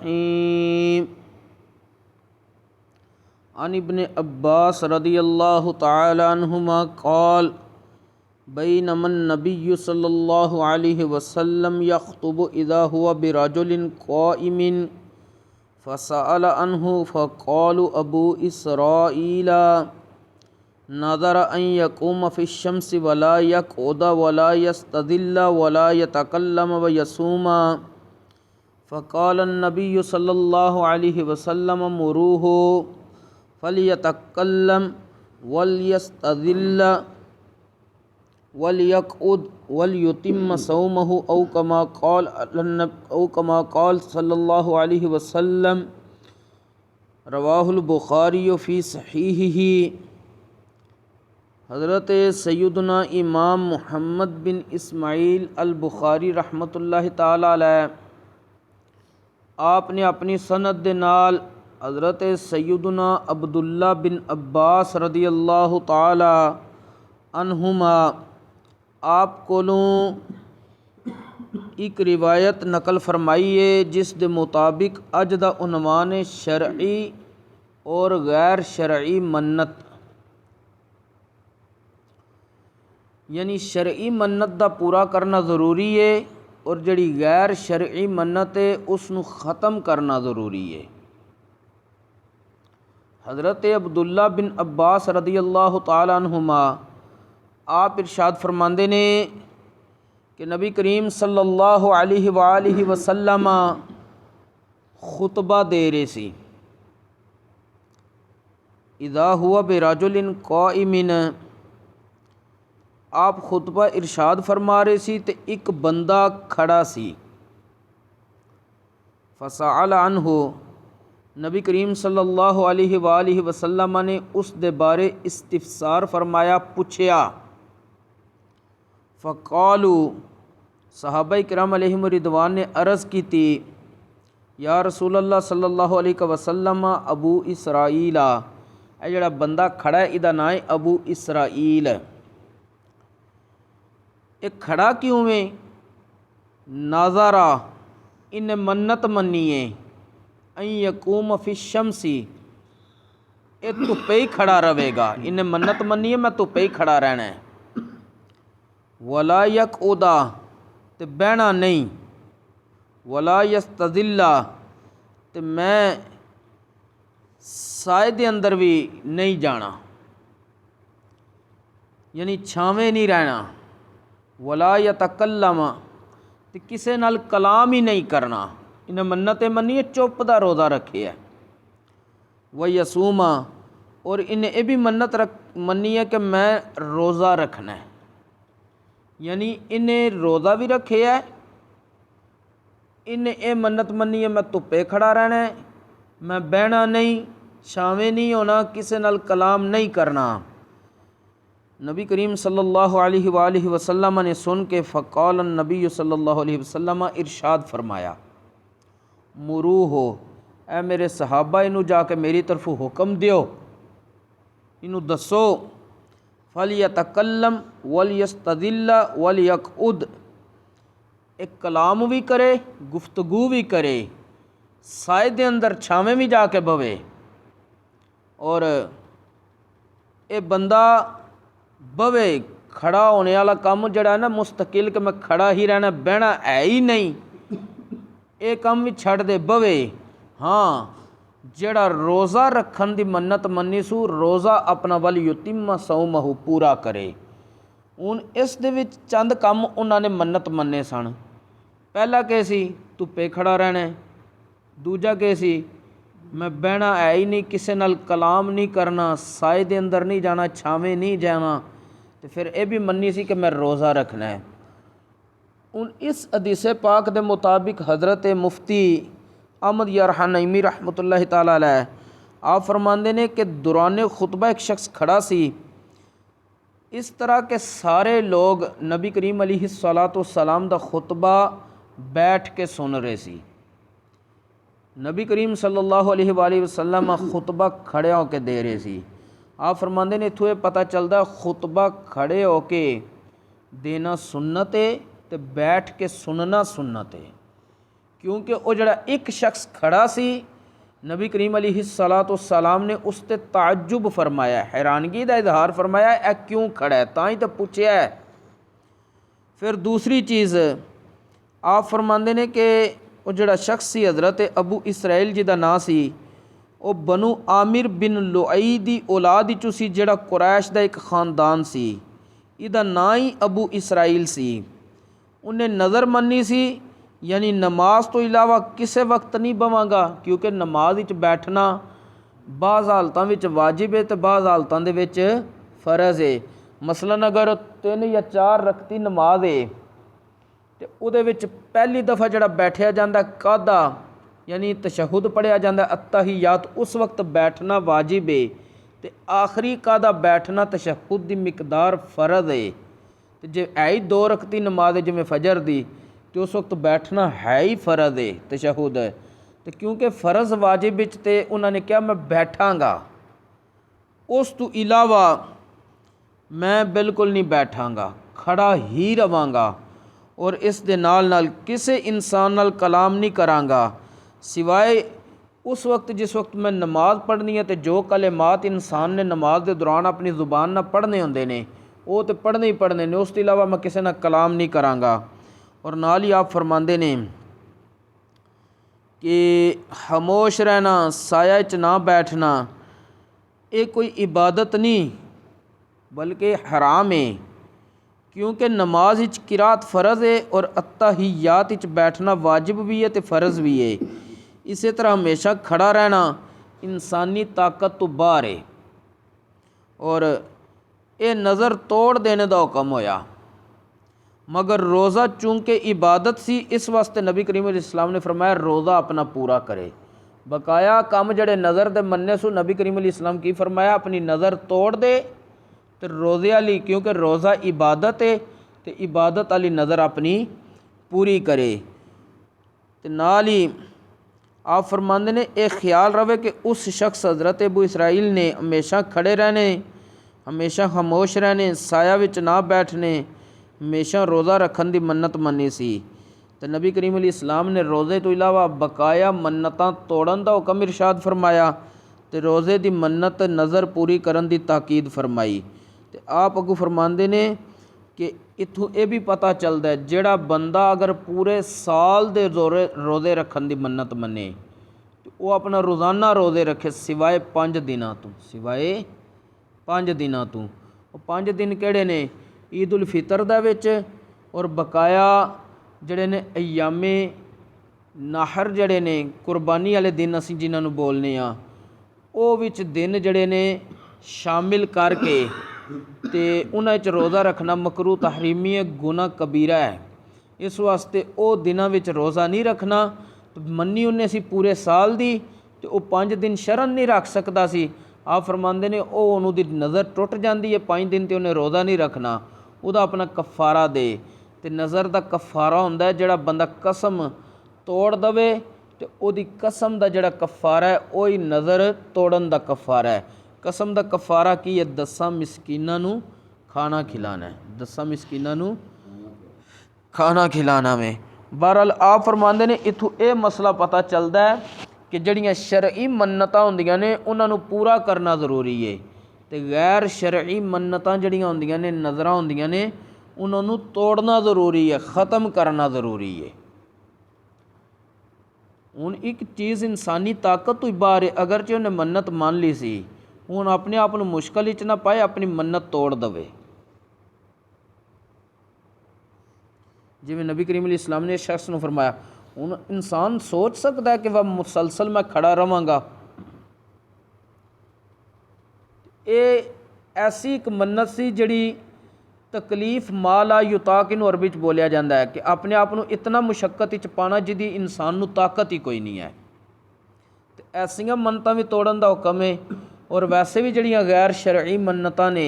रहीम। अन इब्न अब्बास रदियल्लाहु तआला अन्हुमा क़ाल बैनमन नबिय्यु सल्लल्लाहु अलैहि वसल्लम यख़्तुबु इज़ा हुवा बिरजुलिन क़ाइमिन फ़सअल अन्हु फ़क़ालू अबू इसराईला नज़र अन यक़ूम फ़िश्शम्सि वला यक़उद वला यस्तदिल्ल वला यतकल्लम व यसूमा फ़क़ाल नबिय्यु सल्लल्लाहु अलैहि वसल्लम मुरूहु फ़लियतकल्लम वलयस्तदिल्ल वलयक़उद वलयुतिम्म सौमहु औ कमा क़ाल सल्लल्लाहु अलैहि वसल्लम। रवाहुल बुखारी फ़ी सहीहिही। हज़रत सैयदना इमाम मुहम्मद बिन इस्माईल अल बुखारी रहमतुल्लाहि ताला अलैह आपने अपनी सनद दे नाल हज़रत सैयदना अब्दुल्ला बिन अब्बास रदियल्लाहु ताला अन्हुमा आप कोलों एक रिवायत नकल फरमाई है जिस दे मुताबिक अज दा उन्वान शरई और गैर शरई मन्नत, यानी शरई मन्नत दा पूरा करना ज़रूरी है और जड़ी गैर शरई मन्नत है उसनू ख़त्म करना ज़रूरी है। हज़रत अब्दुल्ला बिन अब्बास रदियल्लाहु ताला अन्हुमा आप इरशाद फरमांदे ने कि नबी करीम सल्लल्लाहु अलैहि वसल्लम खुतबा दे रहे सी। इज़ा हुआ बिरजुलिन क़ाइमिन, आप खुतबा इरशाद फरमा रहे सी तो एक बंदा खड़ा सी। फ़सअल अन्हु, नबी करीम सल्लल्लाहु अलैहि वसल्लम ने उस दे बारे इस्तिफ़सार फरमाया, पूछया। फ़क़ालू, सहाबा किराम अलैहिम रिदवान ने अर्ज़ की थी, या रसूलल्लाह सल्लल्लाहु अलैहि वसल्लम अबू इसराईला, ए जड़ा बंदा खड़ा है इदा नाम है अबू इसराईल। एक खड़ा क्यों है? नाज़रा, इन्हें मन्नत मन्नी है अन यकूम फ़िश्शम्सी, ये धुप्पे ही खड़ा रहेगा। इन्हें मन्नत मन्नी है मैं धुप्पे ही खड़ा रहना है। वला यक़उदा, ते बहना नहीं। वला यस्तदिल्ला, ते मैं साए दे अंदर भी नहीं जाना, यानी छावें नहीं रहना। वला यतकल्लम, ते किसे नाल कलाम ही नहीं करना। इन्हें मन्नतें मन्नी है चुप दा रोज़ा रखे है। व यसूमा, और इन्हें ये भी मन्नत मन्नी है कि मैं रोज़ा रखना है, यानी इन्हें रोज़ा भी रखे है। इन्हें ये मन्नत मन्नी है मैं धुप्पे खड़ा रहना है, मैं बहना नहीं, छावें नहीं होना, किसे नाल कलाम नहीं करना। नबी करीम सल्लल्लाहु अलैहि वसल्लम ने सुन के फ़क़ाल नबी सल्लल्लाहु अलैहि वसल्लम इरशाद फरमाया, मुरू हो, ए मेरे सहाबा इनू जाके मेरी तरफ हुक्म दियो, इनू दसो। फ़लियतकल्लम वलयस्तदिल्ल वलयक़उद, एक कलाम भी करे गुफ्तगू भी करे, साए दे अंदर छावें भी जाके बवे। और ये बंदा बवे खड़ा होने वाला काम जड़ा है ना मुस्तकिल कि मैं खड़ा ही रहना, बहना है ही नहीं, ये काम भी छड़ दे बवे। हाँ, जड़ा रोज़ा रखन दी मन्नत मन्नी सू, रोज़ा अपना वल युतिम्म सौमहु पूरा करे। हुण इस दे विच चंद काम उन्होंने मन्नत मन्ने सन। पहला के सी धुप्पे खड़ा रहना है, दूजा के सी मैं बहना है ही नहीं, किसे नाल कलाम नहीं करना, साए दे अंदर नहीं जाना, छावें नहीं जाना। तो फिर यह भी मन्नी सी कि मैं रोज़ा रखना है। उन इस हदीस पाक के मुताबिक हज़रत मुफ्ती अहमद यार नईमी रहमतुल्लाहि ताला अलैह आप फरमाते ने कि दौरान खुतबा एक शख्स खड़ा सी। इस तरह के सारे लोग नबी करीम अलैहिस्सलातु वस्सलाम दा खुतबा बैठ के सुन रहे सी। नबी करीम सल्लल्लाहु अलैहि वसल्लम खुतबा खड़े होके दे रहे सी। आप फरमाते ने इत्थों पता चलता खुतबा खड़े होके देना सुन्नत है ते बैठ के सुनना सुन्नत है, क्योंकि वो जड़ा एक शख्स खड़ा सी, नबी करीम अलैहिस्सलाम ने उस ते ताज्जुब फरमाया, हैरानगी का इजहार फरमाया, ए क्यों खड़ा है, तां ही तो पूछया है। फिर दूसरी चीज़ आप फरमाते ने कि वो जड़ा शख्स सी हज़रत अबू इसराइल जी का नाम सी, वो बनु आमिर बिन लुआई दी औलाद चो सी, जड़ा कुरैश का एक ख़ानदान सी। इहदा नाम ही अबू इसराइल सी। उन्हें नज़र मन्नी सी, यानी नमाज तो इलावा किसी वक्त नहीं बवांगा, क्योंकि नमाज विच बैठना बाज़ हालतां विच वाजिब है तो बाज़ हालतां दे विच फ़र्ज़ है। मसलन अगर 3 या 4 रकती नमाज है तो उहदे विच पहली दफ़ा जड़ा बैठिया जाता कादा यानी तशहुद पढ़िया जाता अत्तहियात, उस वक्त बैठना वाजिब है। तो आखिरी कादा बैठना तशहुद की मिकदार फ़र्ज़ है। तो जे है ही 2 रकती नमाज है जिमें फजर दी, तो उस वक्त बैठना है ही फ़र्ज़ है तशहुद। तो क्योंकि फ़र्ज़ वाजिब विच ते उन्होंने कहा मैं बैठांगा, उस तो इलावा मैं बिल्कुल नहीं बैठांगा, खड़ा ही रवांगा और इस दे नाल किसी इंसान नाल कलाम नहीं करांगा, सिवाय उस वक्त जिस वक्त मैं नमाज पढ़नी है। तो जो कलिमात इंसान ने नमाज के दौरान अपनी ज़ुबान ना पढ़ने होंदे ने, वो तो पढ़ने ही पढ़ने ने, उस तो इलावा मैं किसी ना कलाम नहीं करांगा। और नाल ही आप फरमाते ने कि खामोश रहना, साया च ना बैठना, ये कोई इबादत नहीं बल्कि हराम है। क्योंकि नमाज विच किरात फ़र्ज़ है और अत्तहियात विच बैठना वाजिब भी है तो फ़र्ज़ भी है। इसी तरह हमेशा खड़ा रहना इंसानी ताकत तो बाहर है। और ये नज़र तोड़ देने का हुक्म होया, मगर रोज़ा चूँकि इबादत सी, इस वास्ते नबी करीम अलैहिस्सलाम ने फरमाया रोज़ा अपना पूरा करे। बकाया काम जड़े नज़र दे मन्ने सो नबी करीम अलैहिस्सलाम की फरमाया अपनी नज़र तोड़ दे तो रोज़े वाली, क्योंकि रोज़ा इबादत है तो इबादत वाली नज़र अपनी पूरी करे। तो नाल ही आप फरमाते ने एक ख्याल रहे कि उस शख्स हज़रत अबू इसराइल ने हमेशा खड़े रहने, हमेशा खामोश रहने, साया विच ना बैठने, हमेशा रोज़ा रखन की मन्नत मनी सी। तो नबी करीम अलैहिस्सलाम ने रोज़े तो इलावा बकाया मन्नतां तोड़न का हुक्म इरशाद फरमाया तो रोज़े की मन्नत नज़र पूरी करन की ताकीद फरमाई। तो आप अगू फरमाते ने कि इत्थों ये भी पता चलता है जेड़ा बंदा अगर पूरे साल दे रोज़े रखन की मन्नत मने तो वो अपना रोज़ाना रोज़े रखे सिवाय 5 दिनों तो, सिवाय 5 दिनों तो। वो 5 दिन केड़े ने, ईद उल फितर दा विच और बकाया जड़े ने अयामे नाहर जड़े ने कुर्बानी वाले दिन असीं जिन्हां बोलने आ, वो विच दिन जड़े ने शामिल करके ते उन्हां च रोज़ा रखना मकरू तहरीमी है, गुनाह कबीरा है। इस वास्ते वो दिनां विच रोज़ा नहीं रखना। तो मन्नी उन्हें सी पूरे साल दी तो वो 5 दिन शरण नहीं रख सकता सी। आप फरमाते ने वो उन्हों दी नज़र टुट जाती है 5 दिन तो उन्हें रोज़ा नहीं रखना, उहदा अपना कफ़ारा दे। तो नज़र का कफ़ारा हुंदा है जिहड़ा बंदा कसम तोड़ दवे तो उहदी कसम का जिहड़ा कफ़ारा है वही नज़र तोड़न का कफ़ारा है। कसम का कफ़ारा की है, 10 मिसकीनां नूं खाना खिलाना है, 10 मिसकीनां नूं खाना खिलाना में। बहरहाल आप फरमाते ने इत्थों ये मसला पता चलता है कि जड़ियाँ शरई मन्नतां होंदियां ने उन्हां नूं पूरा करना ज़रूरी है तो गैर शरई मन्नतां जड़ियाँ होंदियां ने, नज़रां होंदियां ने, उन्हां नूं तोड़ना ज़रूरी है, ख़त्म करना ज़रूरी है। हुण एक चीज़ इंसानी ताकत तो बाहर है, अगर जो उन्हें मन्नत मान ली सी हुण अपने आप नूं मुश्किल विच ना पाए, अपनी मन्नत तोड़ दवे। जिवें नबी करीम अलैहिस्सलाम ने शख्स नूं फरमाया, हुण इंसान सोच सकता है कि वह मुसलसल मैं खड़ा रवांगा। ये ऐसी एक मन्नत सी जिहड़ी तकलीफ माला युताकिन अरबी च बोलिया जाता है कि अपने आप नूं इतना मुशक्कत विच पाना जिहदी इंसान नूं ताकत ही कोई नहीं है। तो ऐसियां मन्नतां भी तोड़न का हुक्म है और वैसे भी जड़ियाँ गैर शरई मन्नतां ने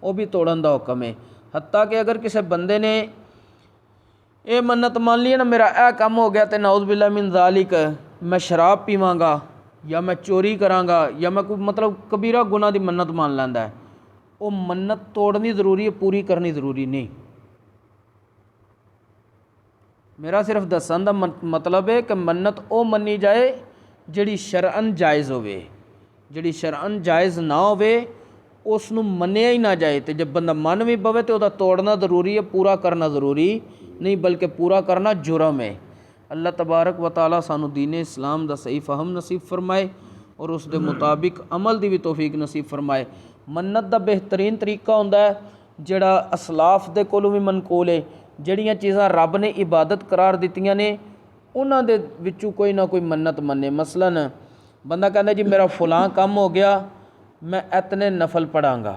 वो भी तोड़न का हुक्म है। हत्ता कि अगर किसी बंदे ने ये मन्नत मान ली ना मेरा यह काम हो गया तो नाउज़ बिल्लाह मिन ज़ालिक मैं शराब पीवांगा या मैं चोरी करांगा या मैं कोई मतलब कबीरा गुनाह की मन्नत मान लैंदा है, वो मन्नत तोड़नी ज़रूरी है, पूरी करनी ज़रूरी नहीं। मेरा सिर्फ दसन का मतलब है कि मन्नत वो मनी जाए जिहड़ी शरअन जायज़ होवे, जिहड़ी शरअन जायज़ ना होवे उसनूं मन्निया ही ना जाए। तो जब बंदा मन भी पवे तो उहदा तोड़ना ज़रूरी है, पूरा करना ज़रूरी नहीं, बल्कि पूरा करना जुर्म है। अल्लाह तबारक व तआला सानू दीन इस्लाम दा सही फहम नसीब फरमाए और उस दे मुताबिक अमल दी भी तौफीक नसीब फरमाए। मन्नत दा बेहतरीन तरीका हुंदा है जिहड़ा असलाफ दे कोलों भी मनकूल है, जिहड़ियां चीज़ां रब ने इबादत करार दित्तियां ने उन्हां दे विचों कोई ना कोई मन्नत मन्ने। मसलन बंदा कहंदा जी मेरा फलां काम हो गया, मैं इतने नफल पढ़ांगा,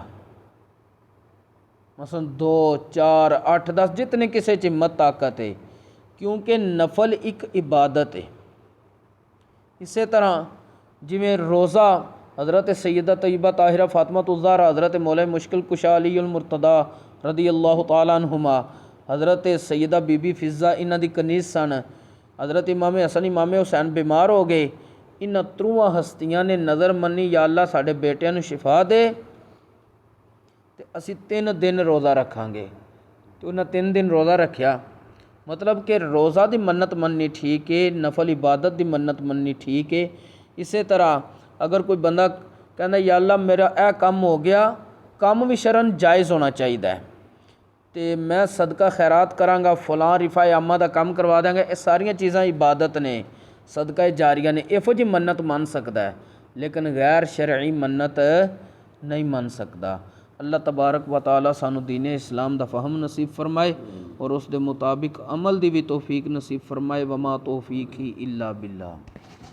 मसलन 2 4 8 10 जितने किसी च हिम्मत ताकत है, क्योंकि नफल एक इबादत है। इस तरह जिमें रोज़ा हज़रत सैयदा तैयबा ताहिरा फातिमा ज़हरा, हज़रत मौला मुश्किल कुशा अली उल मुर्तदा रदी अल्लाह तआला अन्हुमा, हज़रत सैयदा बीबी फिज़ा इन्हां दी कनीज़ सन, हज़रत इमाम हसन इमाम हुसैन बीमार हो गए। इन्हां त्रुआं हस्तियां ने नज़र मन्नी या अल्लाह साडे बेटियां नूं शिफा दे ते असीं 3 दिन रोज़ा रखांगे। तो उन्हें 3 दिन रोज़ा रखा। मतलब कि रोज़ा की मन्नत मननी ठीक है, नफल इबादत की मन्नत मननी ठीक है। इस तरह अगर कोई बंदा कहना या अल्लाह मेरा यह काम हो गया, काम भी शरन जायज़ होना चाहिए, तो मैं सदका खैरात करांगा, फलां रिफा आमा का काम करवा देंगे, ये सारिया चीज़ां इबादत ने, सदका जारिया ने, इहो जी मन्नत मन सकता है, लेकिन गैर शरई मन्नत नहीं मन सकता। अल्लाह तबारक व तआला सानू दीन इस्लाम दा फहम नसीब फरमाए और उस दे मुताबिक अमल दी भी तौफीक नसीब फरमाए। वमा तौफीक ही इल्ला बिल्लाह।